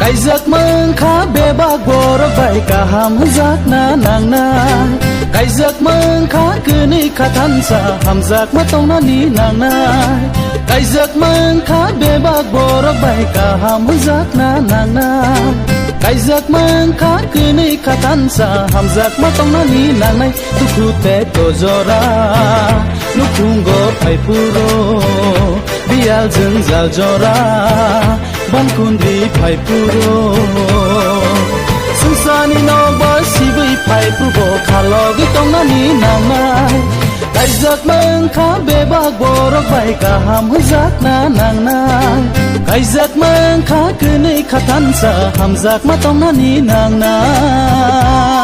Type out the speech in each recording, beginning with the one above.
Kaijkma khá bê bác bồ rắc vậy cả hàm giác na nàng na Kaijkma khá cứ ni khá thân sa hàm giác mà tông na ni nàng na Kaijkma khá bê bác bồ rắc vậy cả hàm giác na nàng na Kaijkma khá cứ ni khá thân sa hàm giác mà tông na ni nàng này tu khu te to jora nu khungo phai puro bial jeng zal jora ban kundi phai puro sungsani no ba sibai phai puro khalo gi tong na ni nang nai Kaijkma khá bê bác bồ rắc vậy cả hàm giác na nàng nai Kaijkma khá cứ ni khá thân sa hàm giác mà tong na ni nàng nai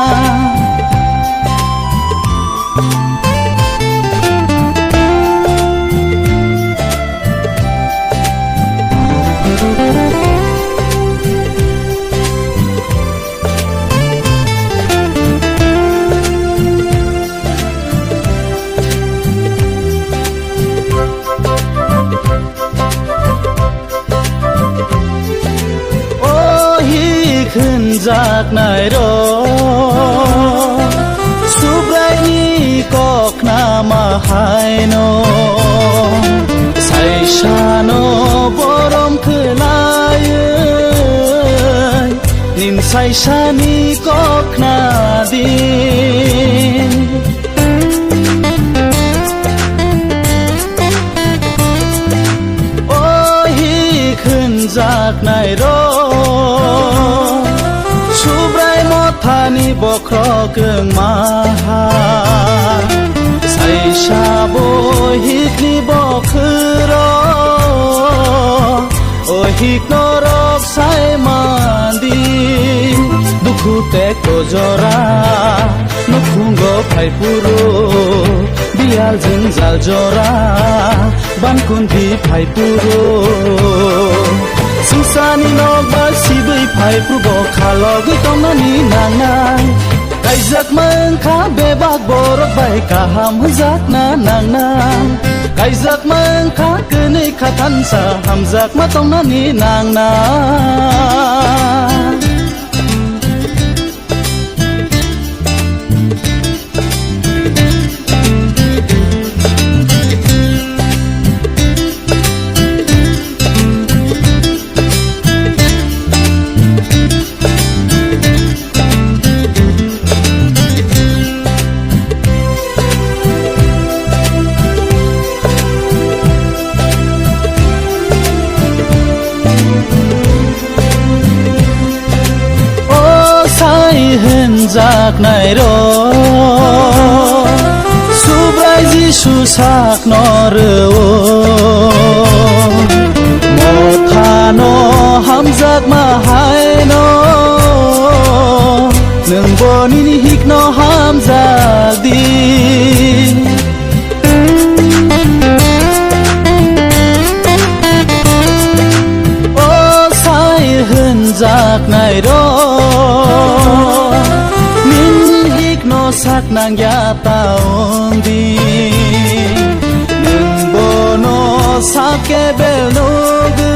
ขึ้นจากไหนรอสุบไรนี้ก็ขนามาหายโนใส่ชาโนบรมคือลายนินใส่ชานี้ก็ขนาดีโอ้ยขึ้นจากไหนรอธานีบอกครอเกิงมาหาใส่ชาโบฮิกนี่บอกคือรอโอฮิกนรกใส่มาดีดุคูเตกโตจอรานุคุงโกไพปูโรบิอาลจึงจัลจอราบันคุนดีไพปูโรSungsani no ba sibai phai puro khalo gi tong na ni nang nai Kaijkma khá bê bác bồ rắc vậy cả hàm giác na nàng nai Kaijkma khá cứ ni khá thân sa hàm giác mà tong na ni nàng naiจากไหนรอสุบไรจิสุสักนอเรโอหมดทานอหามจากมาหายนอหนึ่งบนนี้ฮิกนอหามจากดีโอ้สายหืนจากไหนรอสักนางยาตาองดีหนึ่งโบโนสักแกเบลโนกุ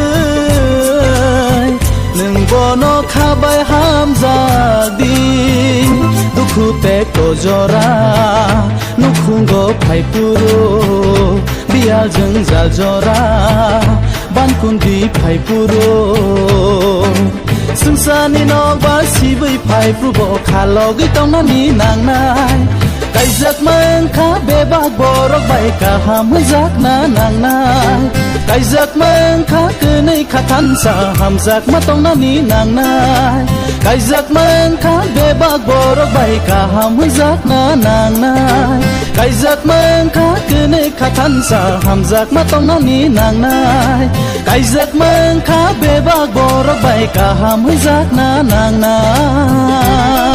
ยหนึ่งโบโนข้าใบห้ามจากดีดุคูเตกโตจอรานุคุงโกไพปูโรบิอาลจึงจัลจอราบันคุนดีไพปูโรSungsani no ba sibai phai puro khalo gi tong na ni nang nai Kaijkma khá bê bác bồ rắc vậy cả hàm giác na nàng nai Kaijkma khá cứ ni khá thân sa hàm giác mà tong na ni nàng nai Kaijkma khá bê bác bồ rắc vậy cả hàm giác na nàng nai Kaijkma khá cứ ni khá thân sa hàm giác mà tong na ni nàng nai Kaijkma khá bê bác bồ rắc vậy cả hàm giác na nàng nai